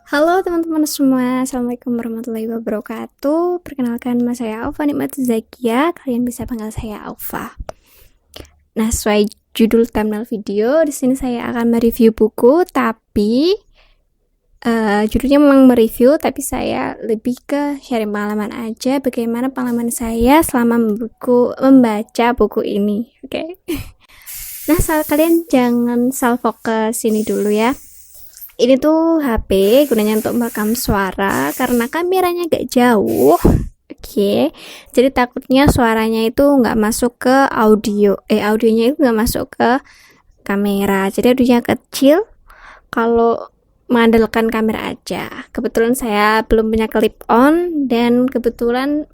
Halo teman-teman semua, Assalamualaikum warahmatullahi wabarakatuh. Perkenalkan, nama saya Aufa Nikmat Zakia. Kalian bisa panggil saya Aufa. Nah, sesuai judul thumbnail video, di sini saya akan mereview buku, tapi judulnya memang mereview, tapi saya lebih ke sharing pengalaman aja. Bagaimana pengalaman saya selama membaca buku ini, oke? Nah, kalian jangan salfok ke sini dulu ya. Ini tuh HP gunanya untuk merekam suara karena kameranya agak jauh. Oke, jadi takutnya suaranya itu nggak masuk ke audionya itu nggak masuk ke kamera. Jadi audionya kecil kalau mengandalkan kamera aja. Kebetulan saya belum punya clip on dan kebetulan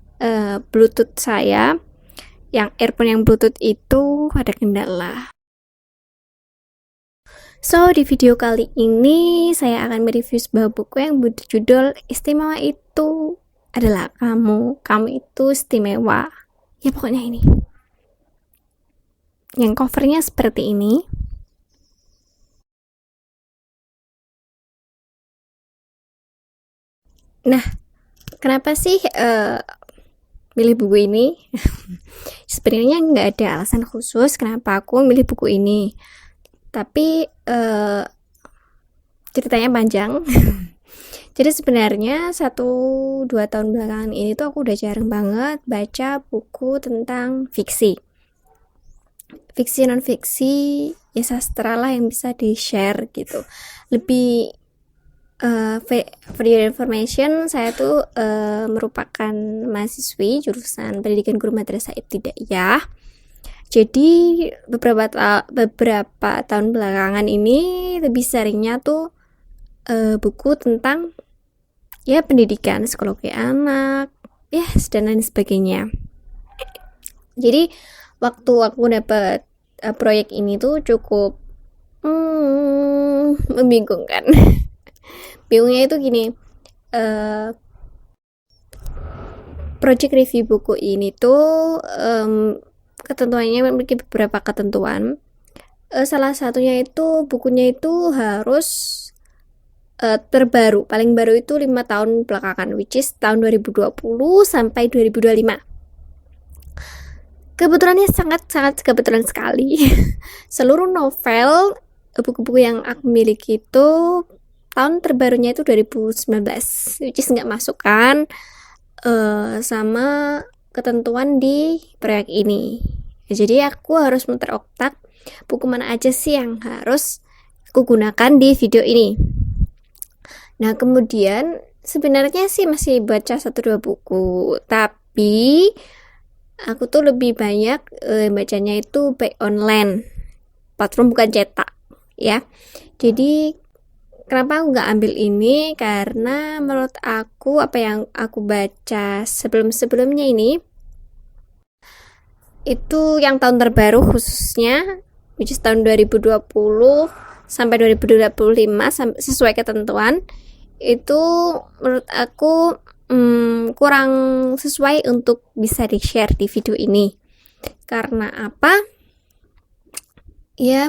Bluetooth saya yang earphone yang Bluetooth itu ada kendala. So, di video kali ini saya akan mereview sebuah buku yang berjudul Istimewa Itu Adalah Kamu. Kamu itu istimewa. Ya pokoknya ini. Yang covernya seperti ini. Nah, kenapa sih milih buku ini? Sebenarnya nggak ada alasan khusus kenapa aku milih buku ini. Tapi ceritanya panjang. Jadi sebenarnya 1-2 tahun belakangan ini tuh aku udah jarang banget baca buku tentang fiksi non fiksi, ya sastra lah yang bisa di share gitu. Lebih for your information, saya tuh merupakan mahasiswi jurusan pendidikan guru madrasah ibtidaiyah. Jadi beberapa tahun belakangan ini lebih seringnya tuh buku tentang ya pendidikan, psikologi anak, ya dan lain sebagainya. Jadi waktu aku dapat proyek ini tuh cukup membingungkan. Bingungnya itu gini, project review buku ini tuh ketentuannya memiliki beberapa ketentuan. Salah satunya itu bukunya itu harus terbaru, paling baru itu 5 tahun belakangan, which is tahun 2020 sampai 2025. Kebetulannya sangat kebetulan sekali. Seluruh novel, buku-buku yang aku miliki itu tahun terbarunya itu 2019, which is nggak masuk kan sama ketentuan di proyek ini. Jadi aku harus muter otak buku mana aja sih yang harus aku gunakan di video ini. Nah, kemudian sebenarnya sih masih baca 1-2 buku, tapi aku tuh lebih banyak bacanya itu baik online, platform bukan cetak ya. Jadi kenapa aku nggak ambil ini? Karena menurut aku apa yang aku baca sebelumnya ini itu yang tahun terbaru khususnya, which is tahun 2020 sampai 2025 sesuai ketentuan itu menurut aku kurang sesuai untuk bisa di share di video ini. Karena apa? Ya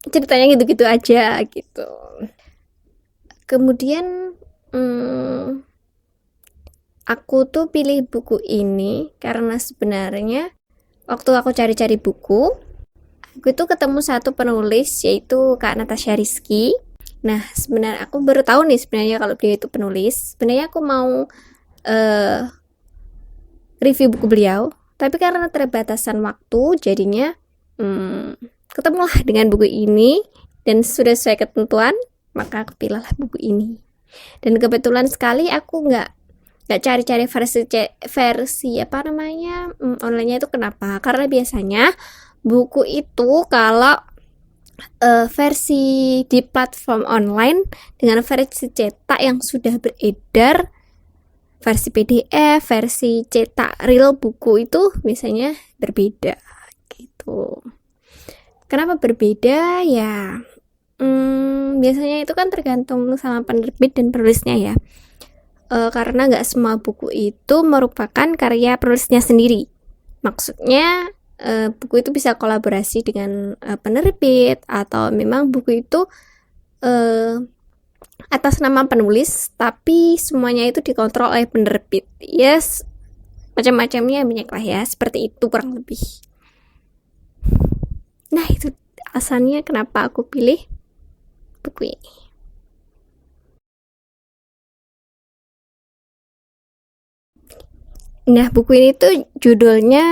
ceritanya gitu-gitu aja gitu. Kemudian aku tuh pilih buku ini karena sebenarnya waktu aku cari-cari buku, aku tuh ketemu satu penulis yaitu Kak Natasha Rizky. Nah, sebenarnya aku baru tahu nih sebenarnya kalau dia itu penulis. Sebenarnya aku mau review buku beliau, tapi karena terbatasan waktu, jadinya ketemulah dengan buku ini dan sudah sesuai ketentuan, maka aku pilihlah buku ini. Dan kebetulan sekali aku nggak cari-cari versi onlinenya itu. Kenapa? Karena biasanya buku itu kalau versi di platform online dengan versi cetak yang sudah beredar, versi PDF, versi cetak real buku itu biasanya berbeda gitu. Kenapa berbeda? Ya biasanya itu kan tergantung sama penerbit dan penulisnya ya. Karena nggak semua buku itu merupakan karya penulisnya sendiri. Maksudnya buku itu bisa kolaborasi dengan penerbit, atau memang buku itu atas nama penulis, tapi semuanya itu dikontrol oleh penerbit. Yes, macam-macamnya banyak lah ya, seperti itu kurang lebih. Nah, itu alasannya kenapa aku pilih buku ini. Nah, buku ini tuh judulnya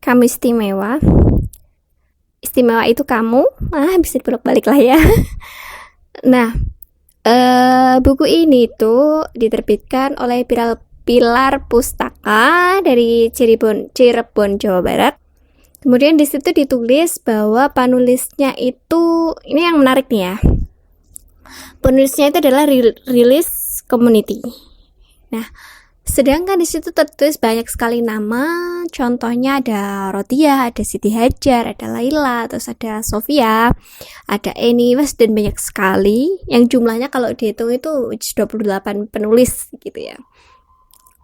Kamu Istimewa. Istimewa itu kamu. Bisa bolak-balik lah ya. Nah, buku ini tuh diterbitkan oleh Pilar Pustaka dari Cirebon, Jawa Barat. Kemudian di situ ditulis bahwa penulisnya itu, ini yang menarik nih ya. Penulisnya itu adalah rilis community. Nah, sedangkan di situ tertulis banyak sekali nama, contohnya ada Rodia, ada Siti Hajar, ada Laila, terus ada Sofia, ada Eni, dan banyak sekali. Yang jumlahnya kalau dihitung itu 28 penulis gitu ya.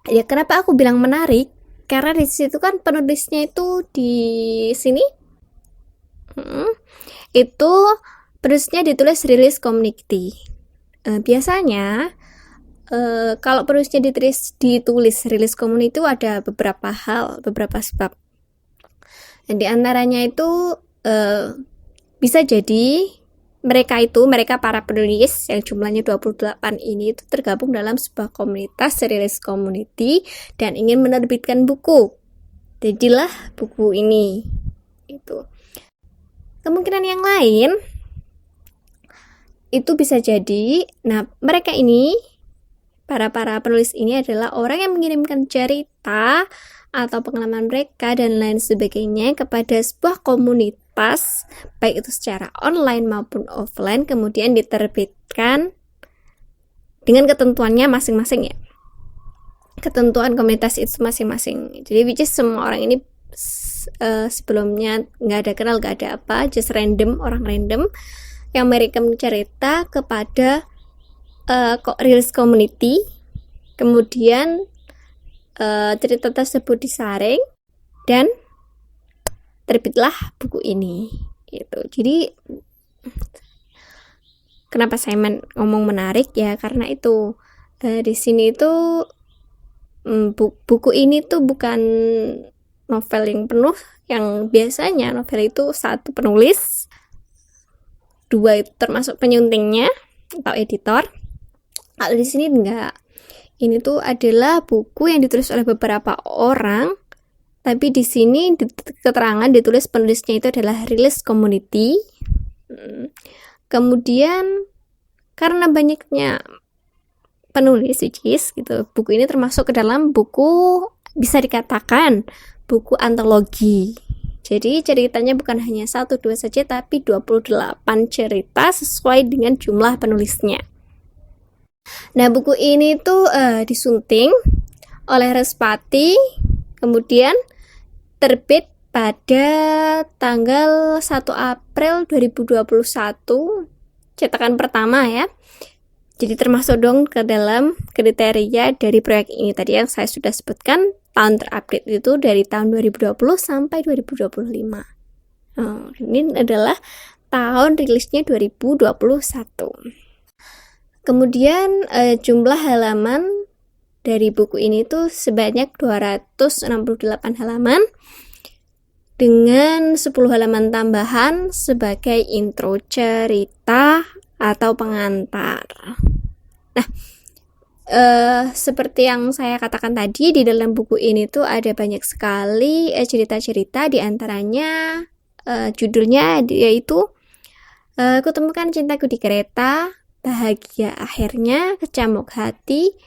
Ya kenapa aku bilang menarik? Karena di situ kan penulisnya itu di sini, itu penulisnya ditulis rilis community. Biasanya kalau penulisnya ditulis rilis community itu ada beberapa hal, beberapa sebab. Dan di antaranya itu bisa jadi mereka para penulis yang jumlahnya 28 ini itu tergabung dalam sebuah komunitas rilis community dan ingin menerbitkan buku. Jadilah buku ini. Itu. Kemungkinan yang lain itu bisa jadi, nah mereka ini para penulis ini adalah orang yang mengirimkan cerita atau pengalaman mereka dan lain sebagainya kepada sebuah komunitas, baik itu secara online maupun offline, kemudian diterbitkan dengan ketentuannya masing-masing ya. Ketentuan komunitas itu masing-masing. Jadi which is semua orang ini sebelumnya nggak ada kenal, nggak ada apa, just random, orang random yang mengirim cerita kepada rilis community, kemudian cerita tersebut disaring dan terbitlah buku ini gitu. Jadi kenapa saya ngomong menarik ya, karena itu di sini itu buku ini tuh bukan novel yang penuh, yang biasanya novel itu satu penulis, dua itu termasuk penyuntingnya atau editor. Kalau di sini enggak. Ini tuh adalah buku yang ditulis oleh beberapa orang, tapi di sini keterangan ditulis penulisnya itu adalah rilis community. Kemudian karena banyaknya penulis gitu, buku ini termasuk ke dalam buku, bisa dikatakan buku antologi. Jadi ceritanya bukan hanya 1-2 saja, tapi 28 cerita sesuai dengan jumlah penulisnya. Nah, buku ini tuh disunting oleh Respati, kemudian terbit pada tanggal 1 April 2021, cetakan pertama ya. Jadi termasuk dong ke dalam kriteria dari proyek ini tadi yang saya sudah sebutkan, tahun terupdate itu dari tahun 2020 sampai 2025. Ini adalah tahun rilisnya 2021. Kemudian jumlah halaman dari buku ini tuh sebanyak 268 halaman dengan 10 halaman tambahan sebagai intro cerita atau pengantar. Nah, seperti yang saya katakan tadi, di dalam buku ini tuh ada banyak sekali cerita-cerita, di antaranya judulnya yaitu Kutemukan Cintaku di Kereta, Bahagia Akhirnya, Kecamuk Hati,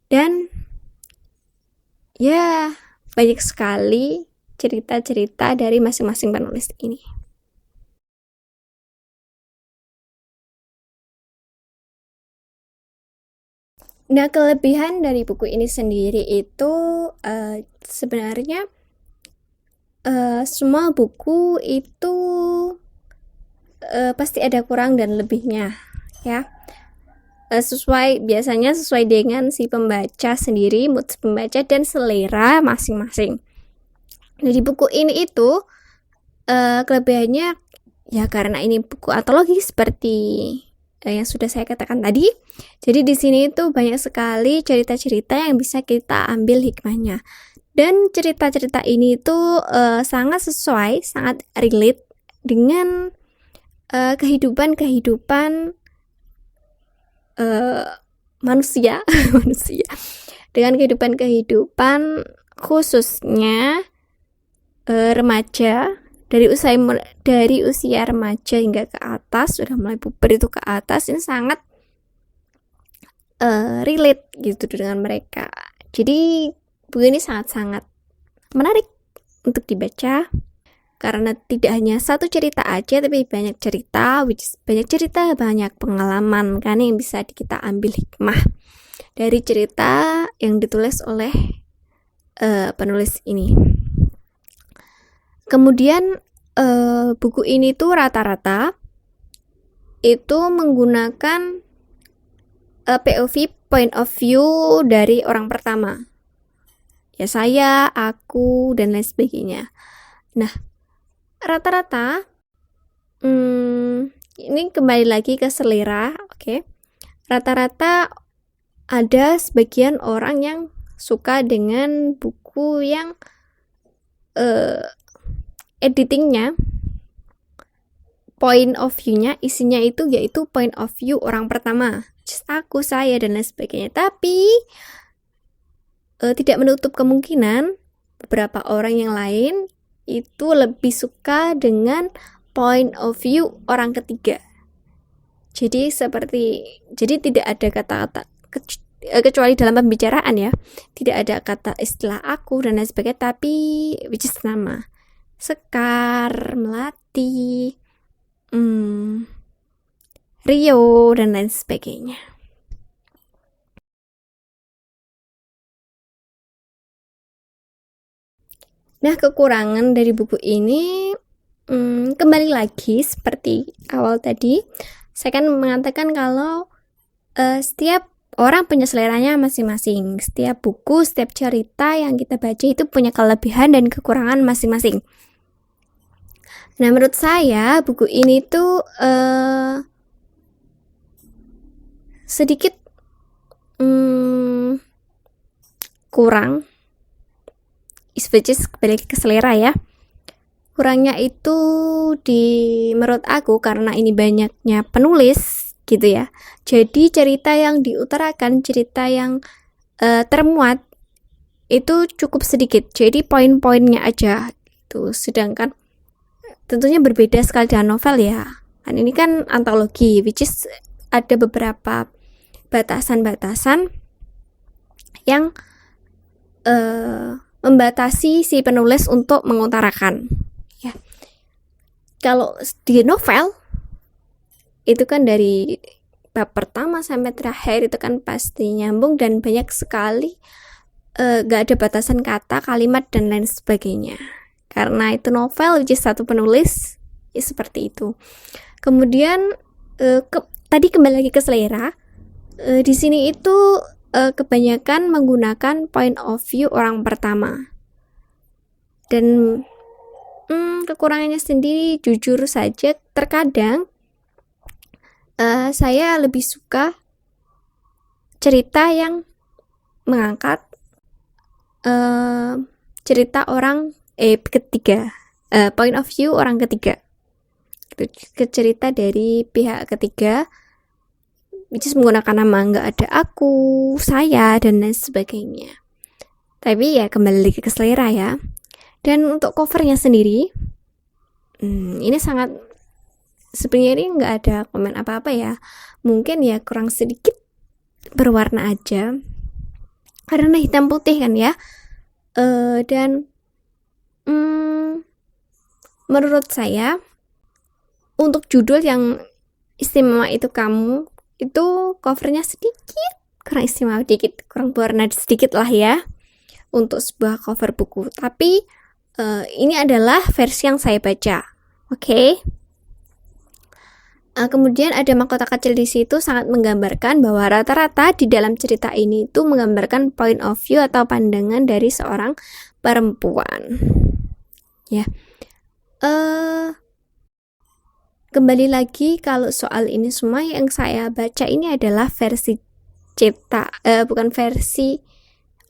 dan ya banyak sekali cerita-cerita dari masing-masing penulis ini. Nah, kelebihan dari buku ini sendiri itu sebenarnya semua buku itu pasti ada kurang dan lebihnya ya, biasanya sesuai dengan si pembaca sendiri, mood pembaca dan selera masing-masing. Jadi buku ini itu kelebihannya ya karena ini buku antologi seperti yang sudah saya katakan tadi. Jadi di sini itu banyak sekali cerita-cerita yang bisa kita ambil hikmahnya. Dan cerita-cerita ini itu sangat sesuai, sangat relate dengan kehidupan manusia, manusia. Dengan kehidupan khususnya remaja, dari usia remaja hingga ke atas, sudah mulai puber itu ke atas, ini sangat relate gitu dengan mereka. Jadi buku ini sangat-sangat menarik untuk dibaca karena tidak hanya satu cerita aja, tapi banyak cerita, banyak pengalaman kan yang bisa kita ambil hikmah dari cerita yang ditulis oleh penulis ini. Kemudian buku ini tuh rata-rata itu menggunakan POV, point of view dari orang pertama. Ya saya, aku, dan lain sebagainya. Nah, rata-rata ini kembali lagi ke selera, oke. Rata-rata ada sebagian orang yang suka dengan buku yang editingnya, point of view-nya, isinya itu yaitu point of view orang pertama, just aku, saya, dan lain sebagainya. Tapi tidak menutup kemungkinan beberapa orang yang lain itu lebih suka dengan point of view orang ketiga. Jadi tidak ada kata-kata kecuali dalam pembicaraan ya, tidak ada kata istilah aku dan lain sebagainya, tapi which is nama Sekar, Melati, Rio, dan lain sebagainya. Nah, kekurangan dari buku ini kembali lagi seperti awal tadi, saya kan mengatakan kalau setiap orang punya seleranya masing-masing. Setiap buku, setiap cerita yang kita baca itu punya kelebihan dan kekurangan masing-masing. Nah, menurut saya buku ini tuh sedikit kurang, kembali ke selera ya. Kurangnya itu menurut aku karena ini banyaknya penulis gitu ya. Jadi cerita yang diutarakan, cerita yang termuat itu cukup sedikit. Jadi poin-poinnya aja gitu. Sedangkan tentunya berbeda sekali dengan novel ya. Kan ini kan antologi, which is ada beberapa batasan-batasan yang membatasi si penulis untuk mengutarakan ya. Kalau di novel itu kan dari bab pertama sampai terakhir itu kan pasti nyambung dan banyak sekali gak ada batasan kata, kalimat, dan lain sebagainya. Karena itu novel, which is satu penulis ya, seperti itu. Kemudian tadi kembali lagi ke selera. Di sini itu kebanyakan menggunakan point of view orang pertama. Dan kekurangannya sendiri jujur saja terkadang saya lebih suka cerita yang mengangkat cerita orang ketiga, point of view orang ketiga, ke cerita dari pihak ketiga, which is menggunakan nama, nggak ada aku, saya, dan lain sebagainya. Tapi ya kembali lagi ke selera ya. Dan untuk covernya sendiri, ini sangat, sebenarnya ini nggak ada komen apa-apa ya. Mungkin ya kurang sedikit berwarna aja, karena hitam putih kan ya. Dan menurut saya untuk judul yang istimewa itu kamu, itu covernya sedikit kurang istimewa, dikit kurang berwarna sedikit lah ya untuk sebuah cover buku. Tapi ini adalah versi yang saya baca, oke? Kemudian ada mahkota kecil di situ sangat menggambarkan bahwa rata-rata di dalam cerita ini itu menggambarkan point of view atau pandangan dari seorang perempuan. Ya, kembali lagi, kalau soal ini semua yang saya baca ini adalah versi cetak, bukan versi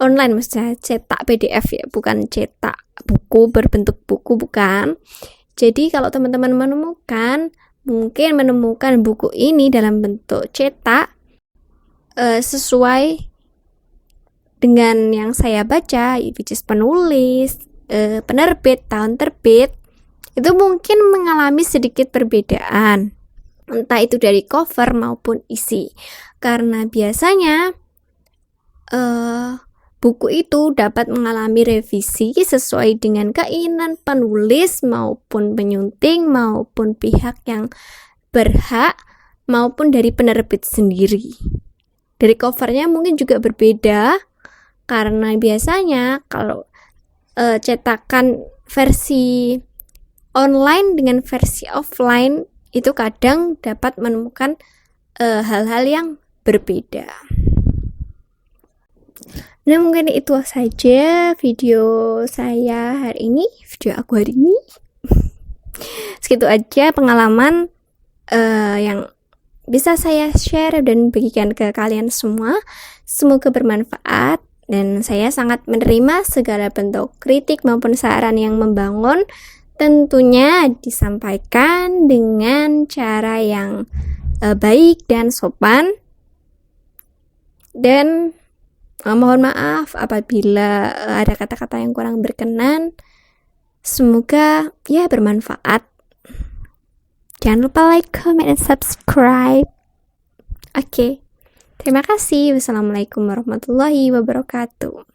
online, maksudnya cetak PDF ya, bukan cetak buku berbentuk buku, bukan. Jadi kalau teman-teman mungkin menemukan buku ini dalam bentuk cetak, sesuai dengan yang saya baca, which is penulis, penerbit, tahun terbit, itu mungkin mengalami sedikit perbedaan, entah itu dari cover maupun isi, karena biasanya buku itu dapat mengalami revisi sesuai dengan keinginan penulis maupun penyunting maupun pihak yang berhak maupun dari penerbit sendiri. Dari covernya mungkin juga berbeda, karena biasanya kalau cetakan versi online dengan versi offline itu kadang dapat menemukan hal-hal yang berbeda. Nah, mungkin itu saja video saya hari ini, video aku hari ini. Segitu aja pengalaman yang bisa saya share dan bagikan ke kalian semua. Semoga bermanfaat, dan saya sangat menerima segala bentuk kritik maupun saran yang membangun. Tentunya disampaikan dengan cara yang baik dan sopan. Dan mohon maaf apabila ada kata-kata yang kurang berkenan. Semoga ya bermanfaat. Jangan lupa like, comment, dan subscribe. Oke. Terima kasih. Wassalamualaikum warahmatullahi wabarakatuh.